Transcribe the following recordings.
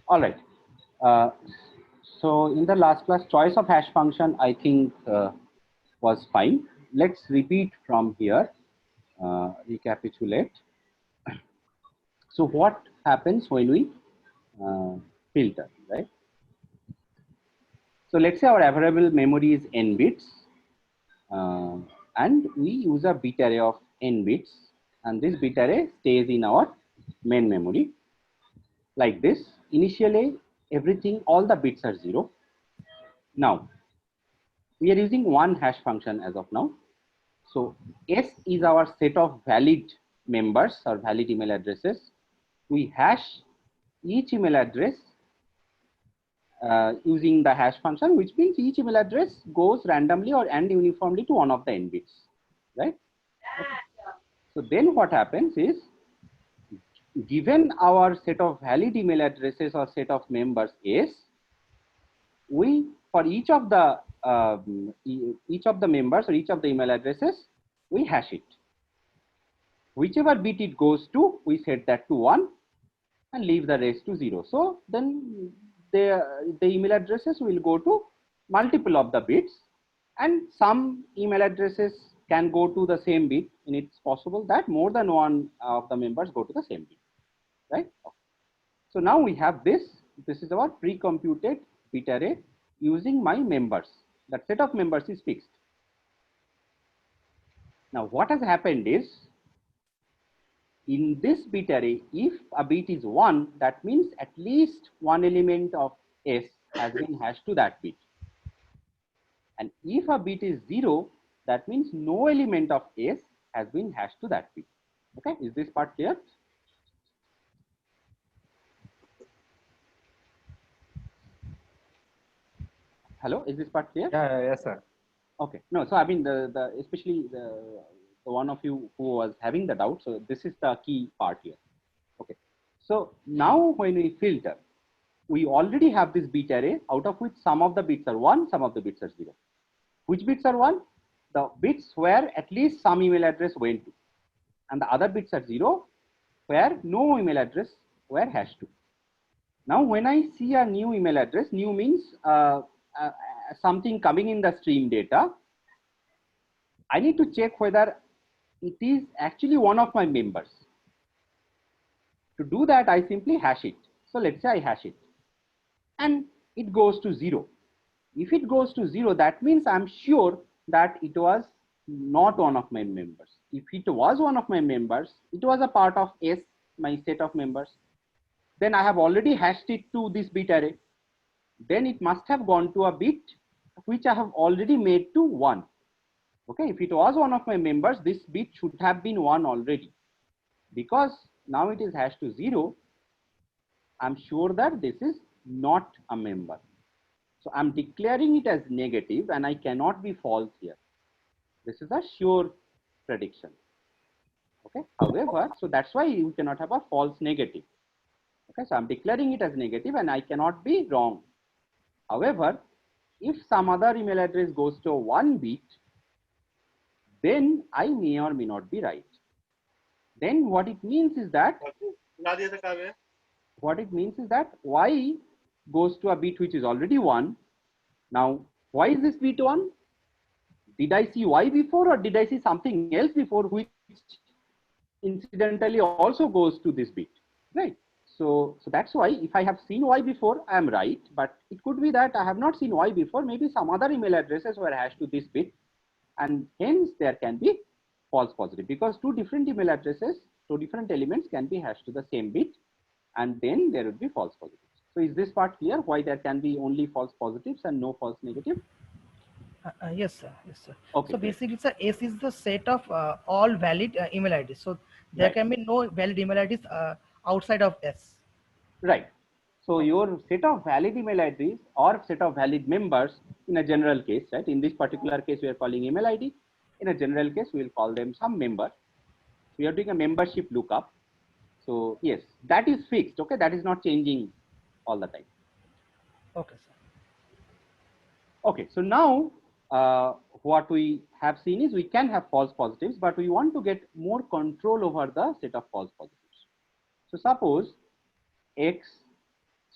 All right. Uh, so in the last class, choice of hash function, I think was fine. Let's repeat from here, recapitulate. So what happens when we filter, right? So let's say our available memory is n bits, uh, and we use a bit array of n bits, and this bit array stays in our main memory like this. Initially, everything, all the bits are 0. Now, we are using one hash function as of now. So S is our set of valid members or valid email addresses. We hash each email address using the hash function, which means each email address goes randomly or and uniformly to one of the n bits, right? Okay. So then what happens is, given our set of valid email addresses or set of members S, we, for each of the members or each of the email addresses, we hash it. Whichever bit it goes to, we set that to 1 and leave the rest to 0. So then the email addresses will go to multiple of the bits, and some email addresses can go to the same bit, and it's possible that more than one of the members go to the same bit, right? So now we have this. This is our pre-computed bit array using my members. That set of members is fixed. Now what has happened is, in this bit array, if a bit is 1, that means at least one element of S has been hashed to that bit. And if a bit is 0, that means no element of S has been hashed to that bit. Okay, is this part clear? Hello, is this part clear? Yes, sir. Okay, no, so I mean, especially the one of you who was having the doubt, so this is the key part here. Okay, so now when we filter, we already have this bit array, out of which some of the bits are 1, some of the bits are 0. Which bits are 1? The bits where at least some email address went to, and the other bits are 0, where no email address were hashed to. Now when I see a new email address, new means something coming in the stream data, I need to check whether it is actually one of my members. To do that, I simply hash it. So let's say I hash it, and it goes to 0. If it goes to 0, that means I'm sure that it was not one of my members. If it was one of my members, it was a part of S, my set of members, then I have already hashed it to this bit array. Then it must have gone to a bit which I have already made to 1. Okay, if it was one of my members, this bit should have been 1 already. Because now it is hashed to 0, I'm sure that this is not a member. So I'm declaring it as negative, and I cannot be false here. This is a sure prediction. Okay. However, so that's why you cannot have a false negative. Okay. So I'm declaring it as negative, and I cannot be wrong. However, if some other email address goes to 1 bit, then I may or may not be right. Then what it means is that y goes to a bit which is already 1. Now, why is this bit 1? Did I see y before, or did I see something else before which incidentally also goes to this bit, right? So that's why if I have seen y before, I am right, but it could be that I have not seen y before. Maybe some other email addresses were hashed to this bit, and hence there can be false positive, because two different email addresses, two different elements can be hashed to the same bit, and then there would be false positives. So is this part clear, why there can be only false positives and no false negative? Yes, sir. Yes, sir. Okay, so great. basically, sir, S is the set of all valid email IDs. So there Right. can be no valid email IDs outside of S. Right. So your set of valid email IDs or set of valid members in a general case, right? In this particular case, we are calling email ID. In a general case, we will call them some member. We are doing a membership lookup. So yes, that is fixed. Okay, that is not changing all the time. Okay, sir. Okay, so now what we have seen is we can have false positives, but we want to get more control over the set of false positives. So suppose X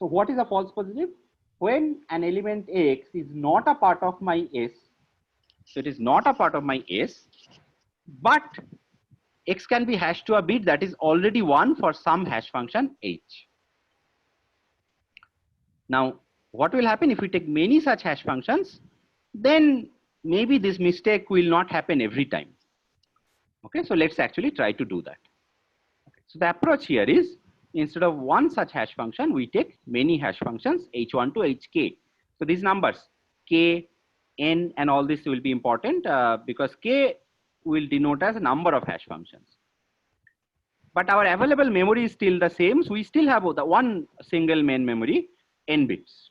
So what is a false positive? When an element X is not a part of my S, so it is not a part of my S, but X can be hashed to a bit that is already 1 for some hash function H. Now, what will happen if we take many such hash functions? Then maybe this mistake will not happen every time. Okay, so let's actually try to do that. Okay, so the approach here is, instead of one such hash function, we take many hash functions h1 to hk. So these numbers k, n, and all this will be important because k will denote as a number of hash functions. But our available memory is still the same, so we still have the one single main memory, n bits.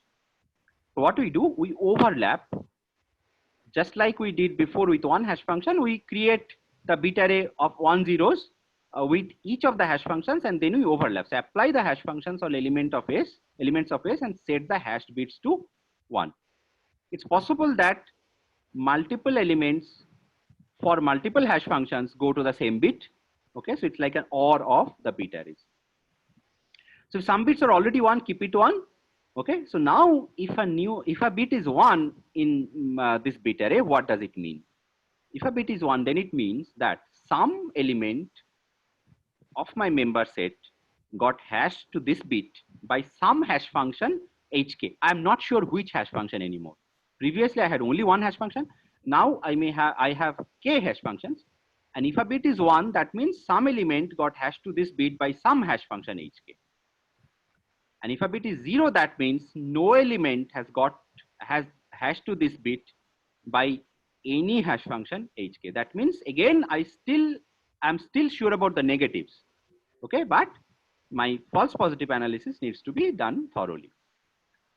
So what we do, we overlap, just like we did before with one hash function. We create the bit array of 1 zeros with each of the hash functions, and then we overlap. So apply the hash functions on elements of S, and set the hashed bits to 1. It's possible that multiple elements for multiple hash functions go to the same bit. Okay, so it's like an OR of the bit arrays. So if some bits are already 1, keep it 1. Okay, so now if a bit is 1 in this bit array, what does it mean? If a bit is 1, then it means that some element of my member set got hashed to this bit by some hash function hk. I'm not sure which hash function anymore. Previously I had only one hash function. Now I have k hash functions, and if a bit is 1, that means some element got hashed to this bit by some hash function hk. And if a bit is 0, that means no element has hashed to this bit by any hash function hk. That means again I'm still sure about the negatives. Okay, but my false positive analysis needs to be done thoroughly.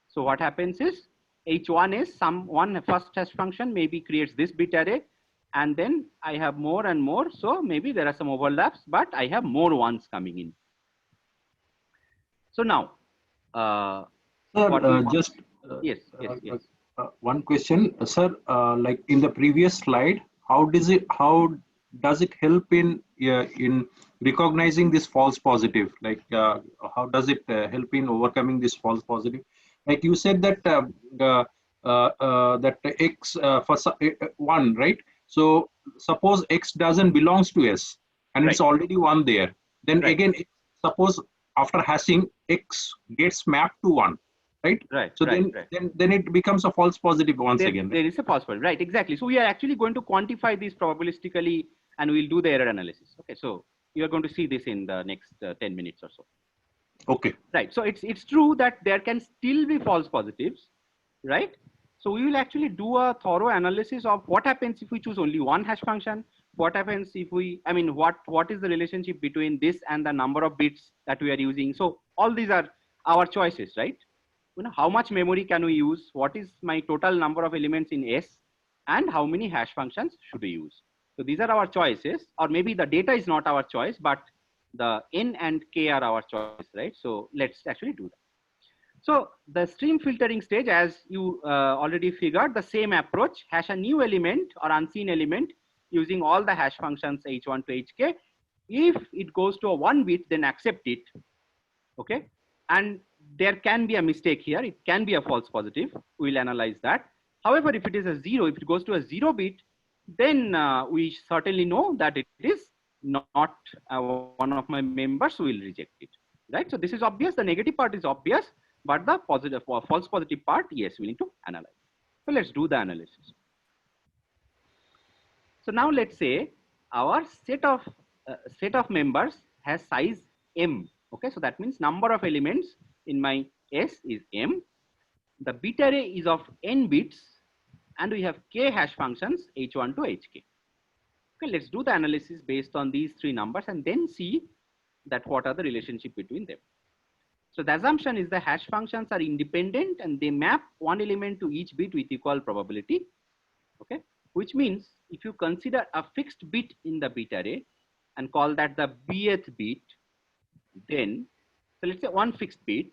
So what happens is, h1 is one first hash function maybe creates this bit array, and then I have more and more, so maybe there are some overlaps, but I have more ones coming in. So now sir, yes. One question, sir. Like in the previous slide, how does it help in recognizing this false positive? Like how does it help in overcoming this false positive? Like you said that that x for 1, right? So suppose x doesn't belongs to S, and it's already 1 there. Then again, suppose after hashing, x gets mapped to 1. Right. So then it becomes a false positive once again. There is a false positive, right? Exactly. So we are actually going to quantify this probabilistically, and we'll do the error analysis. Okay. So you are going to see this in the next 10 minutes or so. Okay. Right. So it's true that there can still be false positives, right? So we will actually do a thorough analysis of what happens if we choose only one hash function. What happens if what is the relationship between this and the number of bits that we are using? So all these are our choices, right? You know, how much memory can we use? What is my total number of elements in S, and how many hash functions should we use? So these are our choices, or maybe the data is not our choice, but the n and k are our choice, right? So let's actually do that. So the stream filtering stage, as you already figured, the same approach, hash a new element or unseen element using all the hash functions h1 to hk. If it goes to a 1 bit, then accept it. Okay, and there can be a mistake here. It can be a false positive. We'll analyze that. However, if it is a 0, if it goes to a 0 bit, then we certainly know that it is not one of my members, so we'll reject it, right? So this is obvious. The negative part is obvious, but the positive or false positive part, yes, we need to analyze. So let's do the analysis. So now let's say our set of members has size m. Okay, so that means number of elements in my S is m. The bit array is of n bits, and we have k hash functions h1 to hk. Okay, let's do the analysis based on these 3 numbers and then see that what are the relationship between them. So the assumption is the hash functions are independent and they map one element to each bit with equal probability. Okay, which means if you consider a fixed bit in the bit array and call that the bth bit, then, so let's say one fixed bit,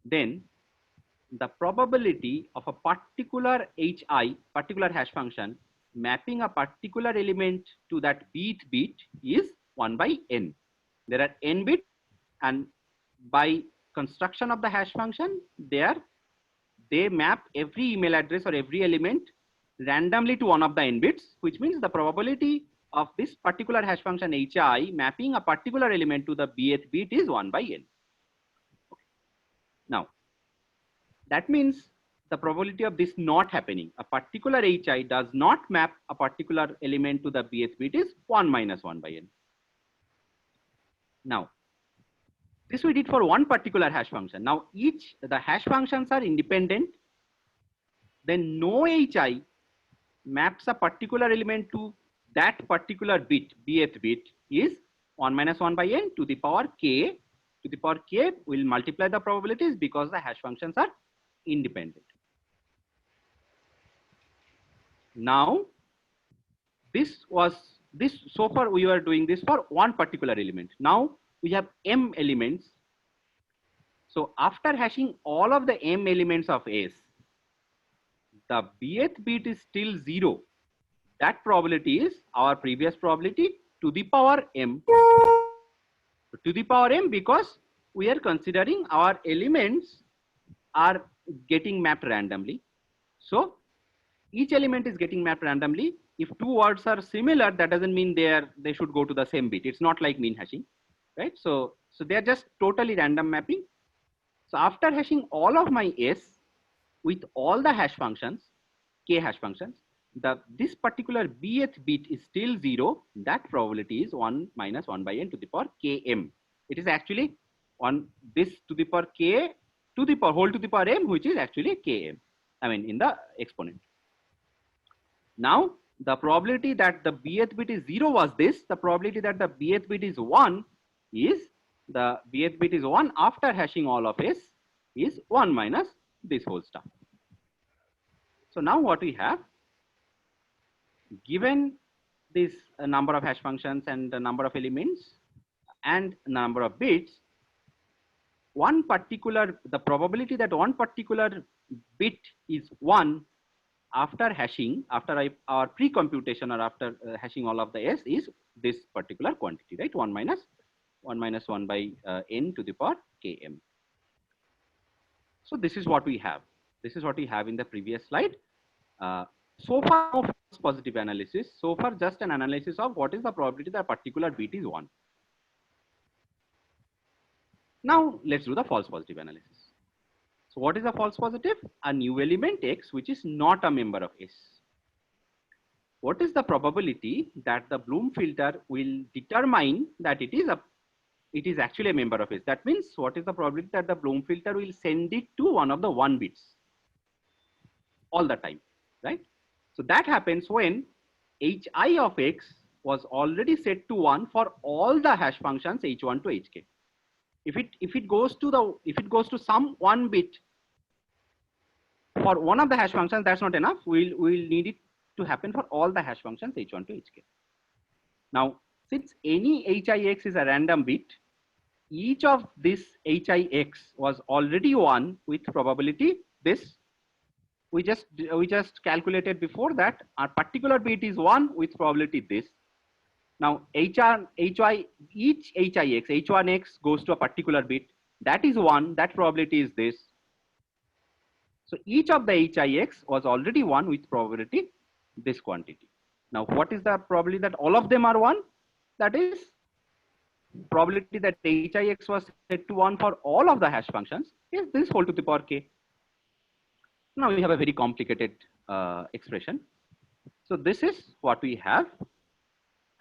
then the probability of a particular hi, particular hash function, mapping a particular element to that bth bit is 1 by n. There are n bits, and by construction of the hash function, there they map every email address or every element randomly to one of the n bits, which means the probability of this particular hash function hi mapping a particular element to the bth bit is 1 by n. Okay. Now, that means the probability of this not happening, a particular hi does not map a particular element to the bth bit is 1 minus 1 by n. Now, this we did for one particular hash function. Now, the hash functions are independent. Then no hi maps a particular element to that particular bit, bth bit is 1 minus 1 by n to the power k. To the power k will multiply the probabilities because the hash functions are independent. Now, so far we were doing this for one particular element. Now we have m elements. So after hashing all of the m elements of S, the bth bit is still 0. That probability is our previous probability to the power m. To the power m because we are considering our elements are getting mapped randomly. So each element is getting mapped randomly. If two words are similar, that doesn't mean they should go to the same bit. It's not like mean hashing, right? So they are just totally random mapping. So after hashing all of my S with all the hash functions, k hash functions, this particular bth bit is still 0. That probability is 1 minus 1 by n to the power km. It is actually this to the power k to the power whole to the power m, which is actually km. I mean in the exponent. Now the probability that the bth bit is 0 was this. The probability that the bth bit is 1 is the bth bit is 1 after hashing all of S is 1 minus this whole stuff. So now what we have, given this number of hash functions and the number of elements and number of bits, the probability that one particular bit is 1 after hashing, after our pre-computation or after hashing all of the S is this particular quantity, right? 1 minus 1 by n to the power km. So this is what we have. This is what we have in the previous slide. So far, no false positive analysis. So far, just an analysis of what is the probability that a particular bit is 1. Now, let's do the false positive analysis. So what is a false positive? A new element X, which is not a member of S. What is the probability that the Bloom filter will determine that it is actually a member of S? That means what is the probability that the Bloom filter will send it to one of the 1 bits all the time, right? So that happens when hi of X was already set to 1 for all the hash functions h1 to hk. If it goes to some 1 bit for one of the hash functions, that's not enough. We'll need it to happen for all the hash functions h1 to hk. Now, since any hix is a random bit, each of this hix was already 1 with probability this. We just calculated before that our particular bit is 1 with probability this. Now each hix, h1x goes to a particular bit, that is 1, that probability is this. So each of the hix was already 1 with probability this quantity. Now what is the probability that all of them are 1? That is probability that hix was set to 1 for all of the hash functions is this whole to the power k. Now we have a very complicated expression. So this is what we have.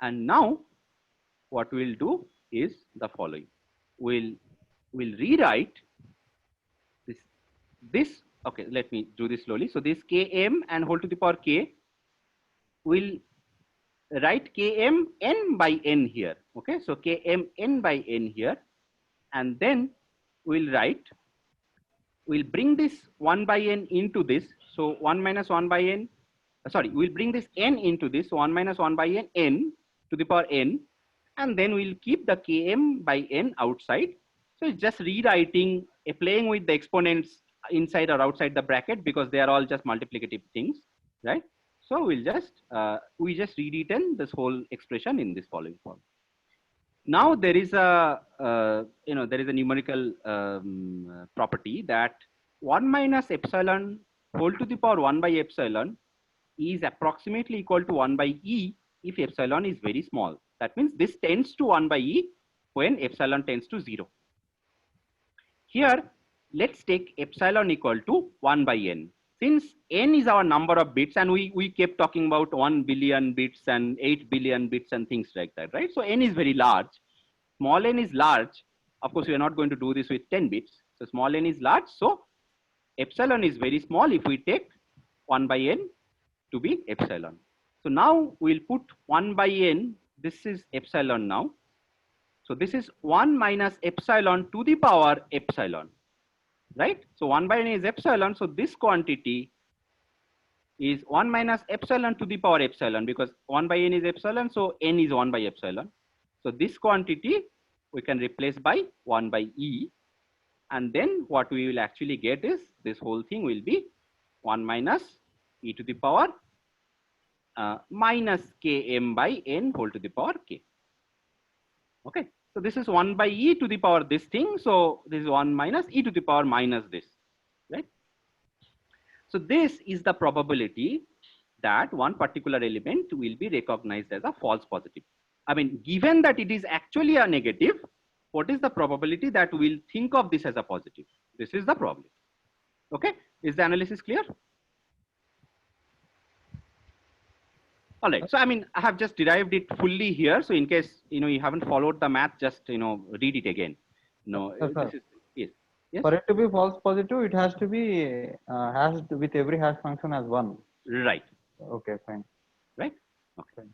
And now what we'll do is the following. We'll rewrite this. Okay, let me do this slowly. So this km and whole to the power k, we'll write km n by n here. Okay, so km n by n here. And then we'll bring this 1 by n into this. So 1 minus 1 by n, we'll bring this n into this. So 1 minus 1 by n, n to the power n. And then we'll keep the km by n outside. So it's just rewriting, playing with the exponents inside or outside the bracket because they are all just multiplicative things, right? So we just rewritten this whole expression in this following form. Now there is a there is a numerical property that 1 minus epsilon whole to the power 1 by epsilon is approximately equal to 1 by e if epsilon is very small. That means this tends to 1 by e when epsilon tends to 0. Here, let's take epsilon equal to 1 by n. Since n is our number of bits, and we kept talking about 1 billion bits and 8 billion bits and things like that, right? So n is very large. Small n is large. Of course, we are not going to do this with 10 bits. So small n is large. So epsilon is very small if we take 1 by n to be epsilon. So now we'll put 1 by n. This is epsilon now. So this is 1 minus epsilon to the power epsilon, right? So 1 by n is epsilon. So this quantity is 1 minus epsilon to the power epsilon, because 1 by n is epsilon. So n is 1 by epsilon. So this quantity we can replace by 1 by e. And then what we will actually get is this whole thing will be 1 minus e to the power minus km by n whole to the power k. Okay. So this is 1 by e to the power this thing. So this is 1 minus e to the power minus this, right? So this is the probability that one particular element will be recognized as a false positive. I mean, given that it is actually a negative, what is the probability that we'll think of this as a positive? This is the probability. Okay. Is the analysis clear? All right. So, I mean, I have just derived it fully here. So in case, you haven't followed the math, just, read it again. No, this is, yes. Yes. For it to be false positive, it has to be hashed with every hash function as 1. Right. Okay, fine. Right. Okay.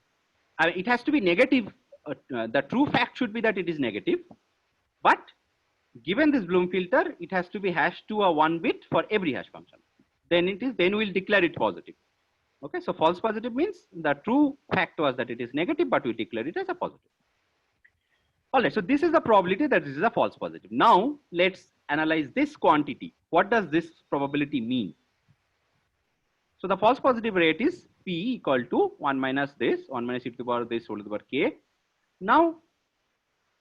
It has to be negative. The true fact should be that it is negative, but given this Bloom filter, it has to be hashed to a 1 bit for every hash function. Then we'll declare it positive. Okay, so false positive means the true fact was that it is negative, but we declare it as a positive. All right, so this is the probability that this is a false positive. Now let's analyze this quantity. What does this probability mean? So the false positive rate is P equal to 1 minus this, 1 minus e to the power this whole to the power k. Now,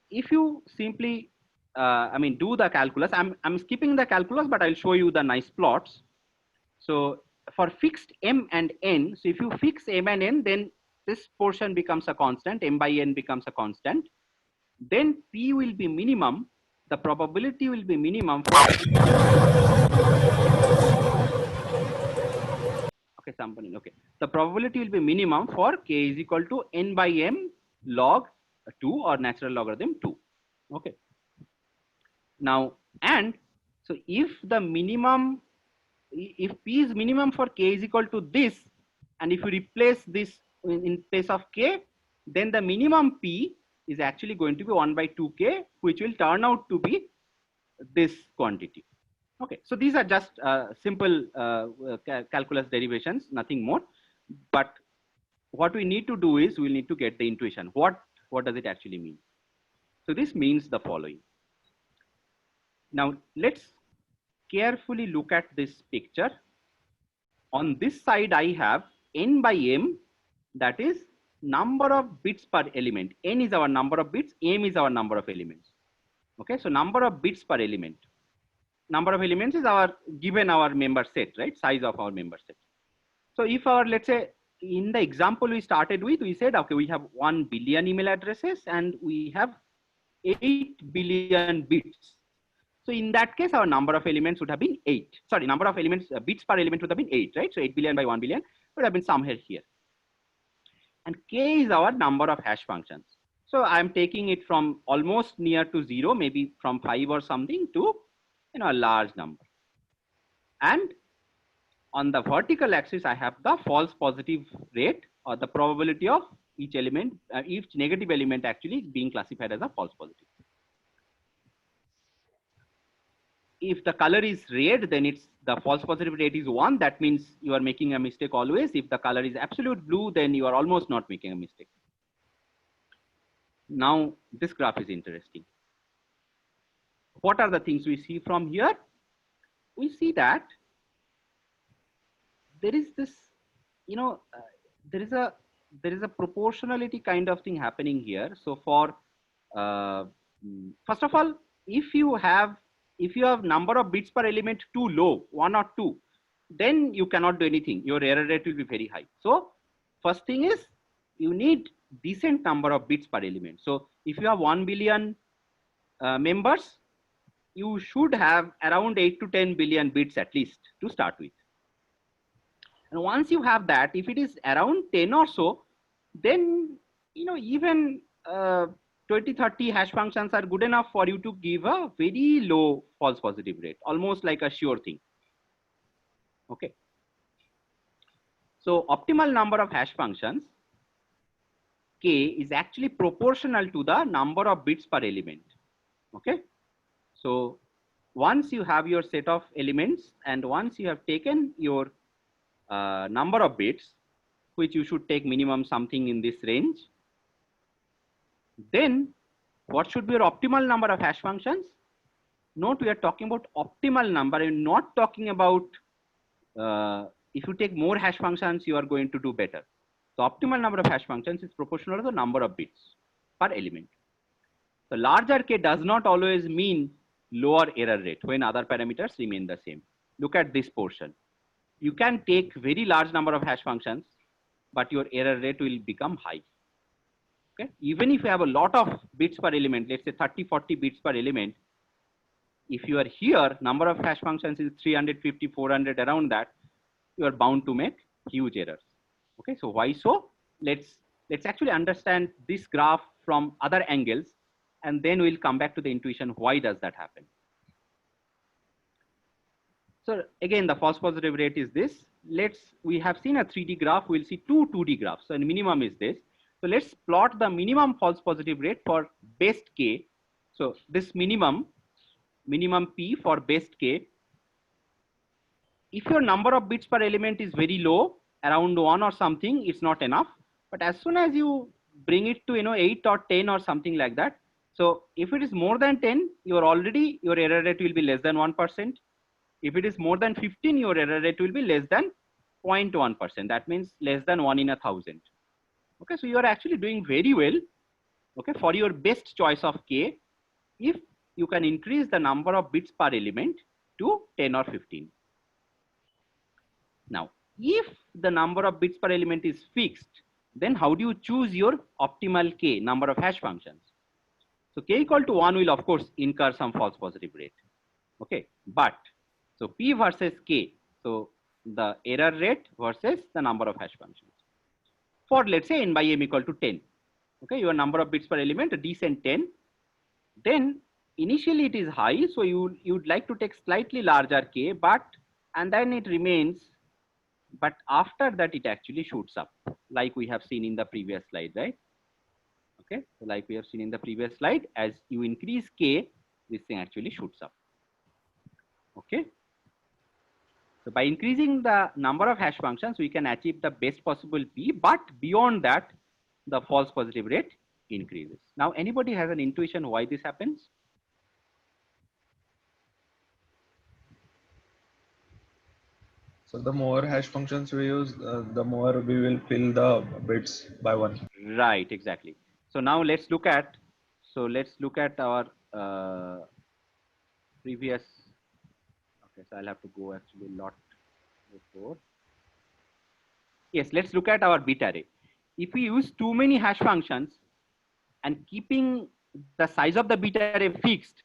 if you simply, do the calculus, I'm skipping the calculus, but I'll show you the nice plots. So for fixed m and n, so if you fix m and n, then this portion becomes a constant, m by n becomes a constant. Then P will be minimum, the probability will be minimum for okay. The probability will be minimum for k is equal to n by m log 2 or natural logarithm 2. Okay. Now, and so if the minimum, if P is minimum for k is equal to this, and if you replace this in place of k, then the minimum P is actually going to be 1 by 2k, which will turn out to be this quantity. Okay, so these are just simple calculus derivations, nothing more. But what we need to do is we'll need to get the intuition. What does it actually mean? So this means the following. Now let's carefully look at this picture. On this side, I have n by m, that is number of bits per element. N is our number of bits, m is our number of elements. Okay, so number of bits per element. Number of elements is our given our member set, right? Size of our member set. So if our, let's say, in the example we started with, we said, okay, we have 1 billion email addresses and we have 8 billion bits. So in that case, our number of elements would have been 8. Sorry, number of elements, bits per element would have been 8, right? So 8 billion by 1 billion would have been somewhere here. And k is our number of hash functions. So I'm taking it from almost near to 0, maybe from 5 or something to a large number. And on the vertical axis, I have the false positive rate or the probability of each element, each negative element actually being classified as a false positive. If the color is red, then it's the false positive rate is 1. That means you are making a mistake always. If the color is absolute blue, then you are almost not making a mistake. Now, this graph is interesting. What are the things we see from here? We see that there is this, there is a proportionality kind of thing happening here. So for first of all, if you have number of bits per element too low, 1 or 2, then you cannot do anything. Your error rate will be very high. So first thing is you need decent number of bits per element. So if you have 1 billion members, you should have around 8 to 10 billion bits at least to start with. And once you have that, if it is around 10 or so, then even 20, 30 hash functions are good enough for you to give a very low false positive rate, almost like a sure thing. Okay. So optimal number of hash functions, k, is actually proportional to the number of bits per element. Okay. So once you have your set of elements and once you have taken your number of bits, which you should take minimum something in this range, then what should be your optimal number of hash functions? Note, we are talking about optimal number and not talking about if you take more hash functions, you are going to do better. The optimal number of hash functions is proportional to the number of bits per element. The larger k does not always mean lower error rate when other parameters remain the same. Look at this portion. You can take very large number of hash functions, but your error rate will become high. Okay. Even if you have a lot of bits per element, let's say 30, 40 bits per element, if you are here, number of hash functions is 350, 400, around that, you are bound to make huge errors. Okay. So why so? Let's actually understand this graph from other angles, and then we'll come back to the intuition. Why does that happen? So again, the false positive rate is this. We have seen a 3D graph. We'll see two 2D graphs. So the minimum is this. So let's plot the minimum false positive rate for best k. So this minimum p for best k. If your number of bits per element is very low, around 1 or something, it's not enough. But as soon as you bring it to 8 or 10 or something like that, so if it is more than 10, your error rate will be less than 1%. If it is more than 15, your error rate will be less than 0.1%. That means less than 1 in 1,000. Okay, so you are actually doing very well. Okay, for your best choice of k, if you can increase the number of bits per element to 10 or 15. Now, if the number of bits per element is fixed, then how do you choose your optimal k, number of hash functions? So k equal to 1 will of course incur some false positive rate. Okay, but so p versus k, so the error rate versus the number of hash functions. For let's say n by m equal to 10. Okay, your number of bits per element, a decent 10. Then initially it is high, so you'd like to take slightly larger k, and then it remains, but after that it actually shoots up, like we have seen in the previous slide, right? Okay, so like we have seen in the previous slide, as you increase k, this thing actually shoots up. Okay. So by increasing the number of hash functions, we can achieve the best possible p, but beyond that, the false positive rate increases. Now, anybody has an intuition why this happens? So the more hash functions we use, the more we will fill the bits by 1. Right, exactly. So now let's look at our previous. Okay, so I'll have to go actually a lot before. Yes, let's look at our bit array. If we use too many hash functions and keeping the size of the bit array fixed,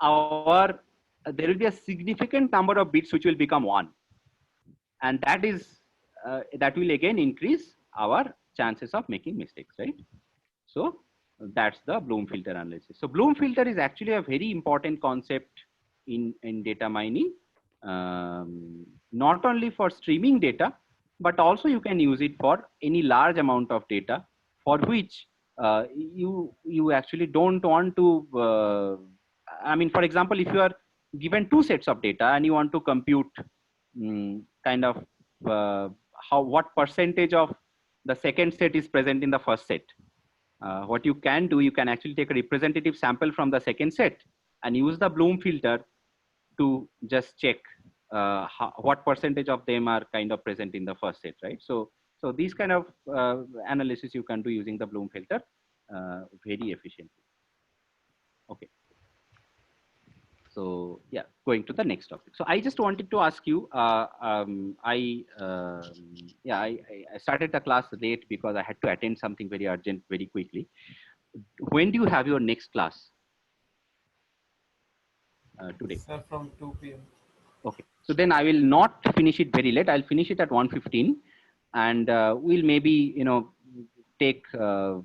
there will be a significant number of bits which will become 1, and that will again increase our chances of making mistakes, right? So that's the Bloom filter analysis. So Bloom filter is actually a very important concept in data mining, not only for streaming data, but also you can use it for any large amount of data for which you actually don't want to, I mean, for example, if you are given 2 sets of data and you want to compute kind of what percentage of the second set is present in the first set, what you can do, you can actually take a representative sample from the second set and use the Bloom filter to just check what percentage of them are kind of present in the first set, right? So these kind of analysis you can do using the Bloom filter very efficiently. Okay. So yeah, going to the next topic. So I just wanted to ask you, I started the class late because I had to attend something very urgent very quickly. When do you have your next class? Today. Sir, from 2 p.m. Okay. So then I will not finish it very late. I'll finish it at 1:15, and we'll maybe take 5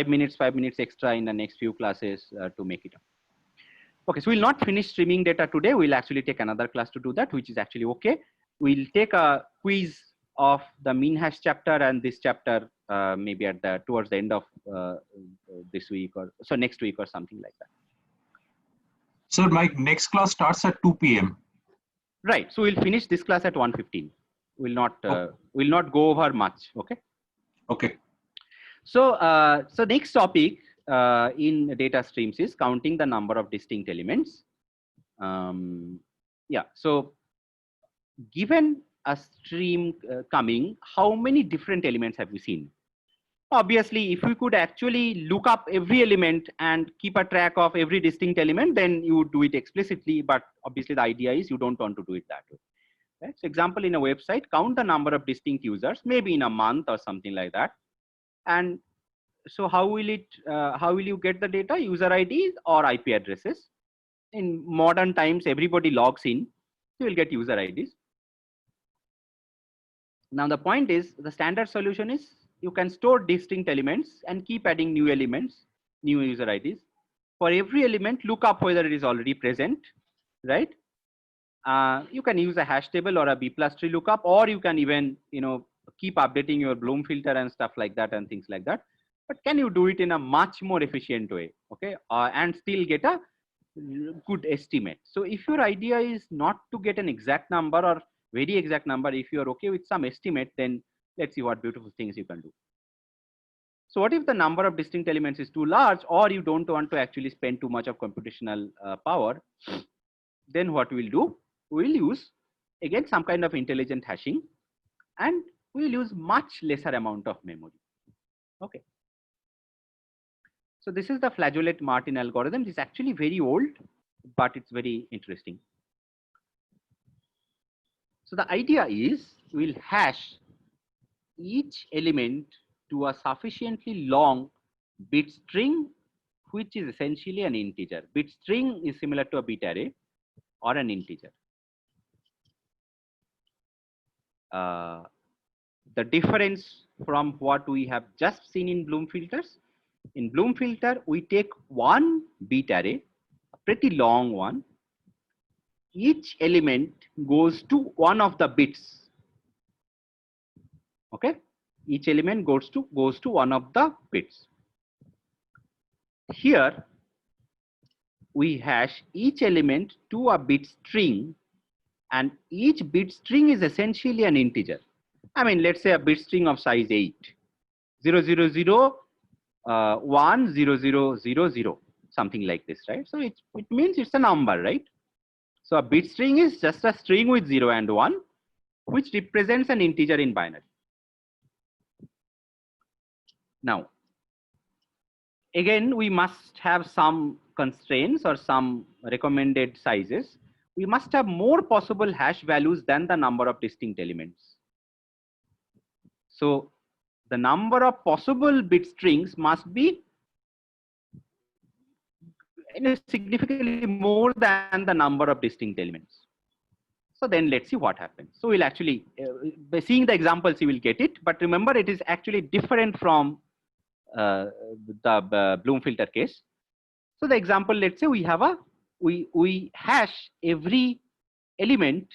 minutes extra in the next few classes to make it up. Okay, so we'll not finish streaming data today. We'll actually take another class to do that, which is actually okay. We'll take a quiz of the mean hash chapter and this chapter maybe at towards the end of this week or so next week or something like that. Sir, my next class starts at 2 p.m. Right. So we'll finish this class at 1:15. We'll not go over much. Okay. Okay. So so next topic in data streams is counting the number of distinct elements. Yeah. So given a stream coming, how many different elements have we seen? Obviously, if we could actually look up every element and keep a track of every distinct element, then you would do it explicitly. But obviously, the idea is you don't want to do it that way. Right? So example, in a website, count the number of distinct users, maybe in a month or something like that. And so how will you get the data? User IDs or IP addresses? In modern times, everybody logs in. You will get user IDs. Now the point is, the standard solution is you can store distinct elements and keep adding new elements, new user IDs. For every element, look up whether it is already present, right? You can use a hash table or a B+tree lookup, or you can even keep updating your Bloom filter and stuff like that and things like that. But can you do it in a much more efficient way, okay? And still get a good estimate. So if your idea is not to get an exact number or very exact number, if you are okay with some estimate, then let's see what beautiful things you can do. So what if the number of distinct elements is too large, or you don't want to actually spend too much of computational power? Then what we'll do, we'll use again some kind of intelligent hashing, and we'll use much lesser amount of memory. Okay. So this is the Flageolet-Martin algorithm. It's actually very old, but it's very interesting. So the idea is we'll hash each element to a sufficiently long bit string, which is essentially an integer. Bit string is similar to a bit array or an integer. The difference from what we have just seen in Bloom filters, in Bloom filter, we take one bit array, a pretty long one. Each element goes to one of the bits. Okay, each element goes to one of the bits. Here, we hash each element to a bit string, and each bit string is essentially an integer. I mean, let's say a bit string of size 8, 0, 0, 0, 1, 0, 0, 0, 0, something like this, right? So it means it's a number, right? So a bit string is just a string with 0 and 1, which represents an integer in binary. Now, again, we must have some constraints or some recommended sizes. We must have more possible hash values than the number of distinct elements. So the number of possible bit strings must be significantly more than the number of distinct elements. So then let's see what happens. So we'll actually, by seeing the examples, you will get it. But remember, it is actually different from the Bloom filter case. So the example, let's say we have we hash every element,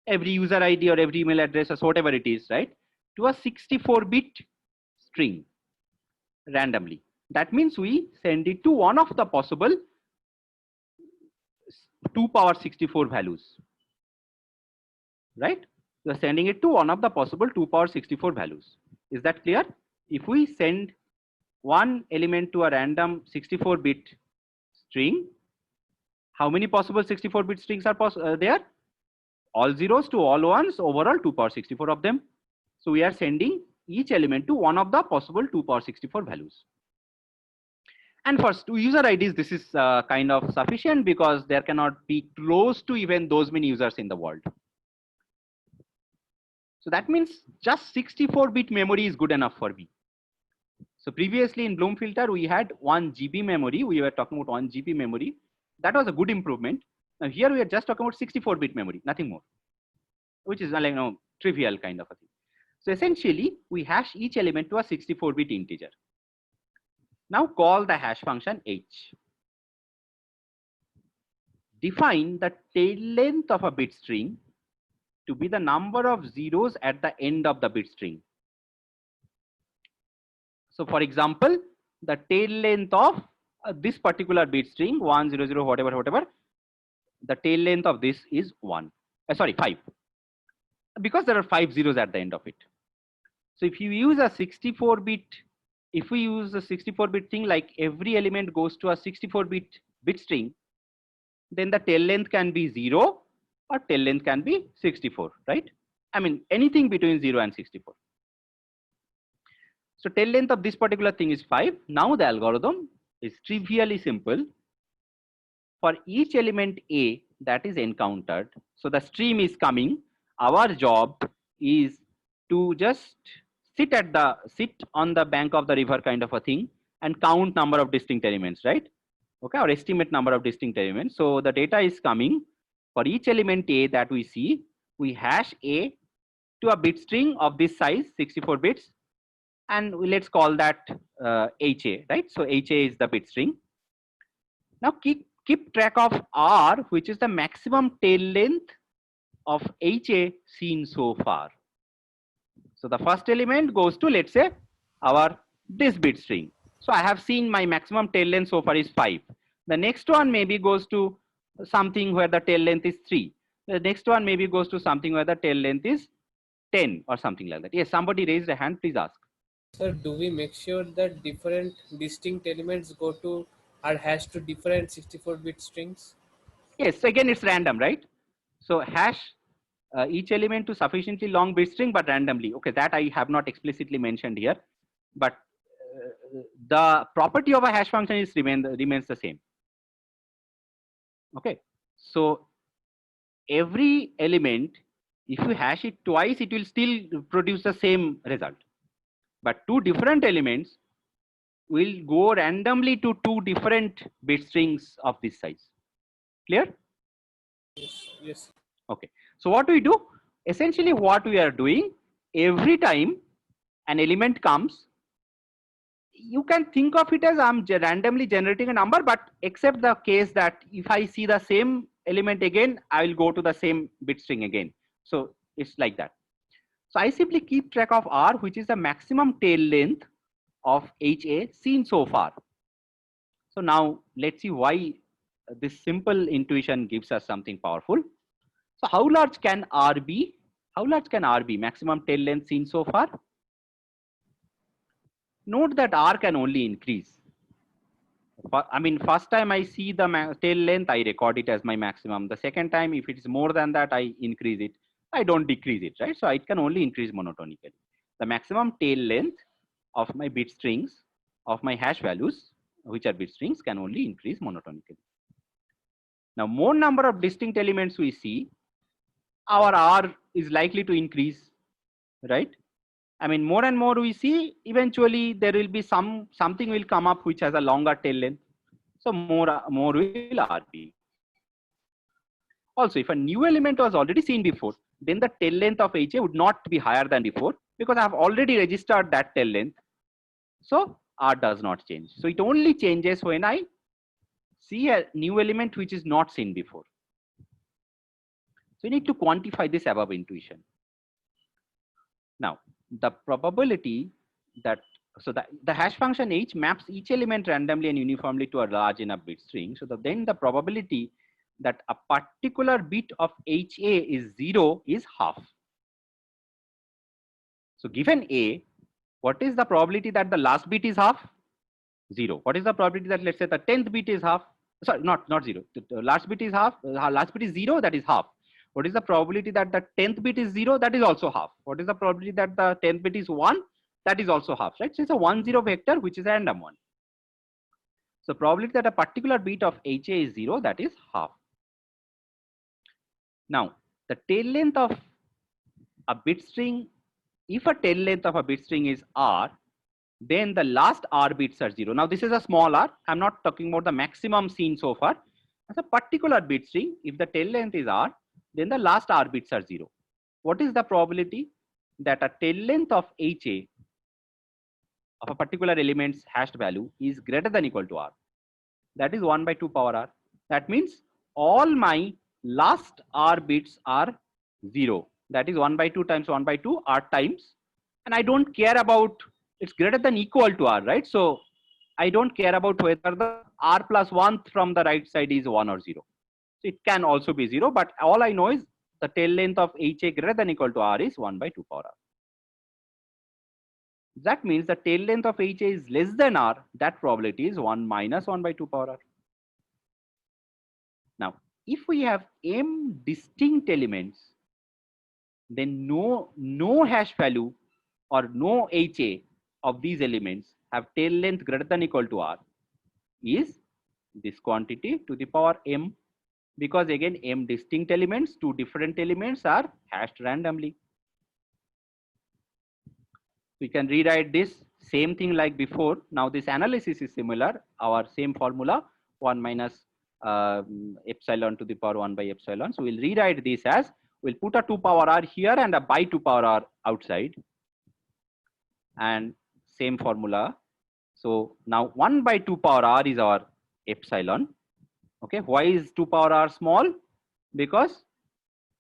every user ID or every email address or whatever it is, right, to a 64-bit string randomly. That means we send it to one of the possible 2 power 64 values, right? We are sending it to one of the possible 2 power 64 values. Is that clear? If we send one element to a random 64-bit string, how many possible 64-bit strings are there? All zeros to all ones, overall 2 power 64 of them. So we are sending each element to one of the possible 2 power 64 values. And for user IDs, this is kind of sufficient because there cannot be close to even those many users in the world. So that means just 64-bit memory is good enough for me. So previously in Bloom filter, we had 1 GB memory. We were talking about 1 GB memory. That was a good improvement. Now here we are just talking about 64-bit memory, nothing more, which is like trivial kind of a thing. So essentially, we hash each element to a 64-bit integer. Now call the hash function h. Define the tail length of a bit string to be the number of zeros at the end of the bit string. So for example, the tail length of this particular bit string 100 whatever, the tail length of this is 5, because there are 5 zeros at the end of it. So if you use a 64-bit, if we use a 64-bit thing, like every element goes to a 64-bit bit string, then the tail length can be 0 or tail length can be 64, right? I mean, anything between 0 and 64. So tail length of this particular thing is 5. Now the algorithm is trivially simple. For each element A that is encountered, so the stream is coming, our job is to just sit on the bank of the river kind of a thing and count number of distinct elements, right? Okay, or estimate number of distinct elements. So the data is coming. For each element A that we see, we hash A to a bit string of this size, 64 bits, and let's call that HA, right? So HA is the bit string. Now keep track of R, which is the maximum tail length of HA seen so far. So the first element goes to, let's say, this bit string. So I have seen my maximum tail length so far is 5. The next one maybe goes to something where the tail length is 3. The next one maybe goes to something where the tail length is 10 or something like that. Yes, somebody raised a hand, please ask. Sir, do we make sure that different distinct elements are hashed to different 64-bit strings? Yes, again it's random, right? So hash each element to sufficiently long bit string, but randomly. Okay, that I have not explicitly mentioned here, but the property of a hash function is remains the same. Okay, so every element, if you hash it twice, it will still produce the same result. But two different elements will go randomly to two different bit strings of this size. Clear? Yes. Okay. So what we do? Essentially what we are doing, every time an element comes, you can think of it as I'm randomly generating a number, but except the case that if I see the same element again, I will go to the same bit string again. So it's like that. So I simply keep track of R, which is the maximum tail length of HA seen so far. So now let's see why this simple intuition gives us something powerful. So how large can R be? How large can R be? Maximum tail length seen so far. Note that R can only increase. I mean, first time I see the tail length, I record it as my maximum. The second time, if it is more than that, I increase it. I don't decrease it, right? So it can only increase monotonically. The maximum tail length of my bit strings, of my hash values, which are bit strings, can only increase monotonically. Now, more number of distinct elements we see, our R is likely to increase, right? I mean, more and more we see, eventually there will be something will come up which has a longer tail length. So more will R be. Also, if a new element was already seen before, then the tail length of HA would not be higher than before because I have already registered that tail length. So R does not change. So it only changes when I see a new element which is not seen before. So you need to quantify this above intuition. Now, the probability that, so the hash function H maps each element randomly and uniformly to a large enough bit string. So then the probability that a particular bit of HA is 0 is half. So given A, what is the probability that the last bit is half? 0. What is the probability that, let's say, the 10th bit is half? Sorry, not 0. The last bit is half. Last bit is 0, that is half. What is the probability that the 10th bit is 0? That is also half. What is the probability that the 10th bit is 1? That is also half, right? So it's a 1-0 vector, which is a random one. So probability that a particular bit of HA is 0, that is half. Now, the tail length of a bit string, if a tail length of a bit string is R, then the last R bits are 0. Now, this is a small r. I'm not talking about the maximum seen so far. As a particular bit string, if the tail length is R, then the last R bits are 0. What is the probability that a tail length of HA of a particular element's hashed value is greater than or equal to R? That is 1 by 2 power R. That means all my last R bits are 0. That is 1 by 2 times 1 by 2 R times. And I don't care about, it's greater than or equal to R, right? So I don't care about whether the R plus 1 from the right side is 1 or 0. So it can also be 0, but all I know is the tail length of HA greater than or equal to R is 1 by 2 power R. That means the tail length of HA is less than R. That probability is 1 minus 1 by 2 power R. Now, if we have m distinct elements, then no hash value or no HA of these elements have tail length greater than or equal to R is this quantity to the power m, because again m distinct elements, two different elements are hashed randomly. We can rewrite this same thing like before. Now this analysis is similar. Our same formula 1 minus epsilon to the power 1 by epsilon. So we'll rewrite this as, we'll put a 2 power r here and a by 2 power r outside, and same formula. So now 1 by 2 power r is our epsilon. Okay, why is 2 power r small? Because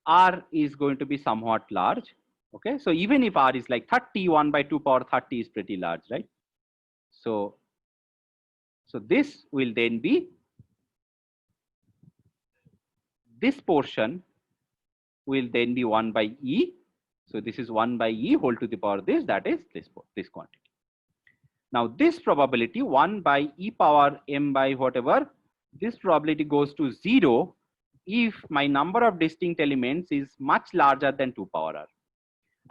r is going to be somewhat large. Okay, so even if r is like 30, 1 by 2 power 30 is pretty large, right? So this will then be, this portion will then be 1 by e. So this is 1 by e whole to the power this, that is this quantity. Now this probability 1 by e power m by whatever, this probability goes to 0 if my number of distinct elements is much larger than 2 power r.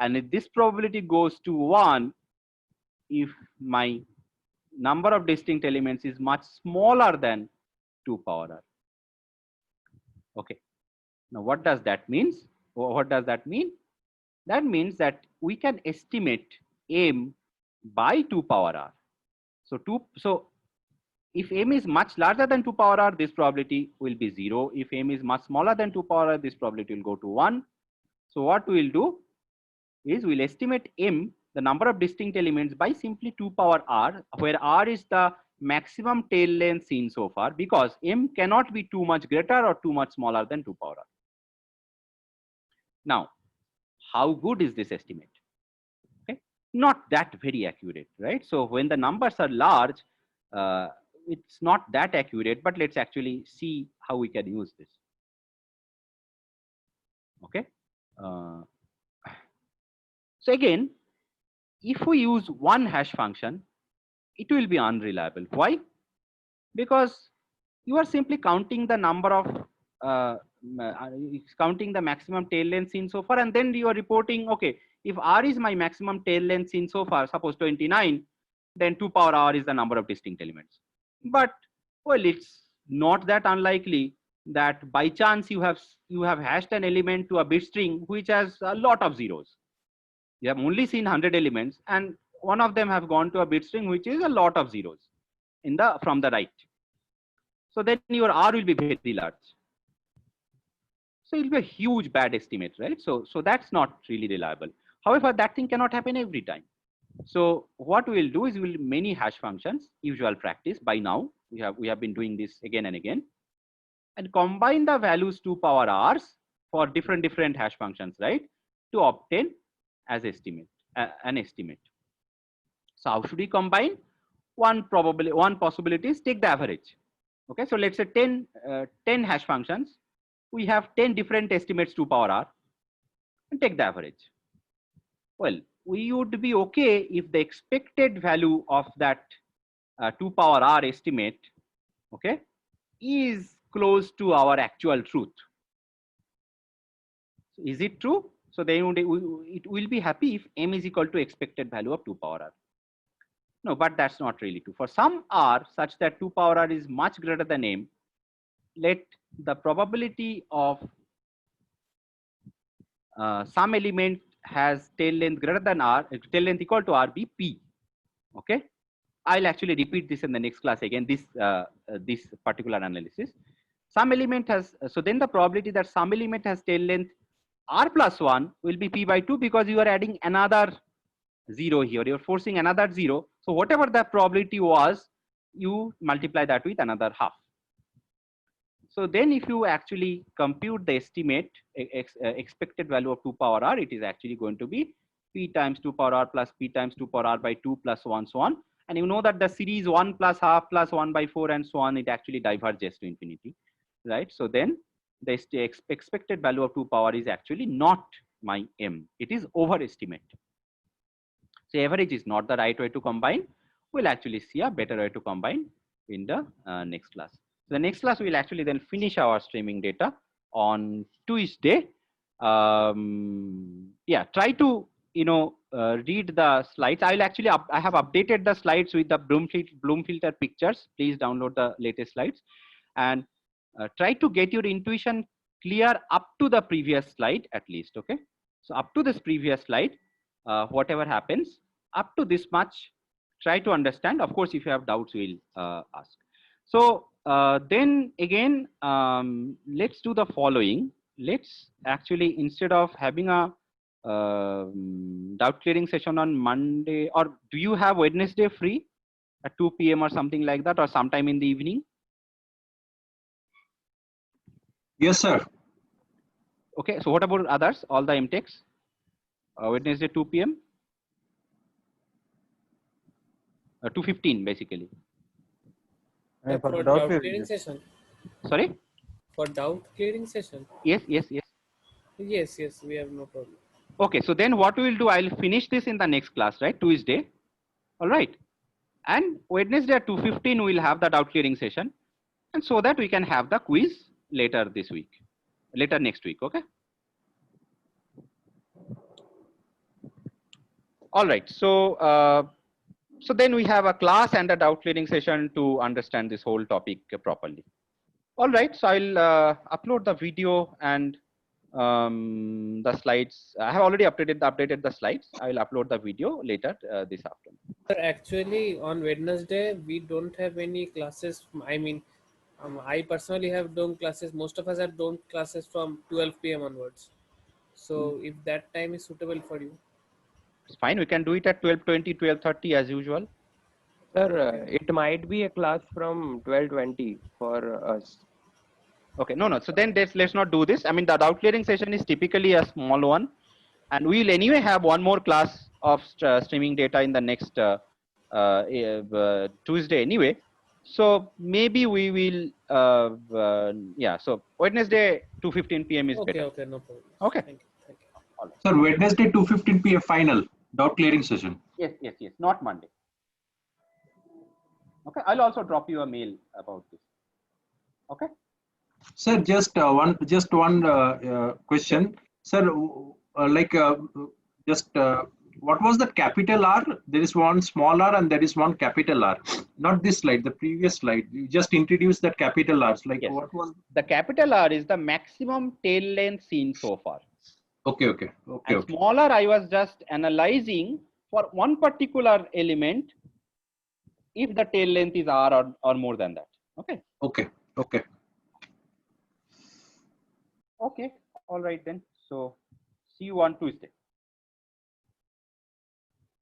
And if this probability goes to 1 if my number of distinct elements is much smaller than 2 power r. Okay. Now what does that mean? What does that mean? That means that we can estimate m by 2 power r. So if m is much larger than 2 power r, this probability will be 0. If m is much smaller than 2 power r, this probability will go to 1. So what we will do is we'll estimate m, the number of distinct elements, by simply 2 power r, where r is the maximum tail length seen so far, because m cannot be too much greater or too much smaller than 2 power r. Now, how good is this estimate? Okay, not that very accurate, right? So when the numbers are large, it's not that accurate, but let's actually see how we can use this. Okay. So again, if we use one hash function, it will be unreliable. Why? Because you are simply counting the number of counting the maximum tail length seen so far, and then you are reporting, okay, if r is my maximum tail length seen so far, suppose 29, then 2 power r is the number of distinct elements. But well, it's not that unlikely that by chance you have hashed an element to a bit string which has a lot of zeros. You have only seen 100 elements, and one of them have gone to a bit string which is a lot of zeros in the from the right. So then your r will be very large. So it will be a huge bad estimate, right? So that's not really reliable. However, that thing cannot happen every time. So what we will do is we will many hash functions, usual practice. By now we have been doing this again and again, and combine the values 2 power r's for different hash functions, right, to obtain as estimate an estimate. So how should we combine? One possibility is take the average. Okay, so let's say 10 hash functions. We have 10 different estimates 2 power r, and take the average. Well, we would be okay if the expected value of that 2 power r estimate, okay, is close to our actual truth. So is it true? So then it will be happy if m is equal to expected value of 2 power r. No, but that's not really true. For some r such that 2 power r is much greater than m, let the probability of some element has tail length greater than r, tail length equal to r be p. Okay, I'll actually repeat this in the next class again. This particular analysis. Some element has, so then the probability that some element has tail length r plus 1 will be p by 2, because you are adding another 0 here. You're forcing another 0. So whatever the probability was, you multiply that with another half. So then if you actually compute the estimate expected value of 2 power r, it is actually going to be p times 2 power r plus p times 2 power r by 2 plus 1 so on. And you know that the series 1 plus half plus 1 by 4 and so on, it actually diverges to infinity, right? So then the expected value of 2 power is actually not my m. It is overestimate. So average is not the right way to combine. We'll actually see a better way to combine in the next class. So the next class we'll actually then finish our streaming data on Tuesday. Yeah, try to read the slides. I'll actually I have updated the slides with the Bloom filter pictures. Please download the latest slides and try to get your intuition clear up to the previous slide at least. Okay, so up to this previous slide, whatever happens up to this much, try to understand. Of course, if you have doubts, we'll ask. So then again, let's do the following. Let's actually, instead of having a doubt clearing session on Monday, or do you have Wednesday free at 2 p.m. or something like that, or sometime in the evening? Yes, sir. Okay, so what about others, all the MTechs? Wednesday 2 p.m. 2:15 basically. For doubt clearing session. Sorry? For doubt clearing session. Yes. Yes, we have no problem. Okay, so then what we will do, I'll finish this in the next class, right? Tuesday. All right. And Wednesday at 2:15, we'll have the doubt clearing session. And so that we can have the quiz later this week, later next week. Okay. All right. So, so then we have a class and a doubt clearing session to understand this whole topic properly. All right. So I'll upload the video and the slides. I have already updated the slides. I will upload the video later this afternoon. Actually, on Wednesday, we don't have any classes. I mean, I personally have dome classes. Most of us have dome classes from 12 p.m. onwards. So if that time is suitable for you. It's fine. We can do it at 12:20, 12:30 as usual. Sir, it might be a class from 12:20 for us. Okay, no. So then let's not do this. I mean, the doubt clearing session is typically a small one, and we will anyway have one more class of streaming data in the next Tuesday anyway. So maybe we will, yeah. So Wednesday 2:15 p.m. is better. Okay, no problem. Okay. Thank you. Sir, Wednesday 2:15 p.m. final doubt clearing session. Yes. Not Monday. Okay, I'll also drop you a mail about this. Okay. Sir, just one question. Sir, what was that capital R? There is one small r and there is one capital R. Not this slide, the previous slide. You just introduced that capital R. Like yes. What was the capital R is the maximum tail length seen so far. Okay. Smaller, I was just analyzing for one particular element if the tail length is R or more than that. Okay. Okay. All right then. So see you on Tuesday.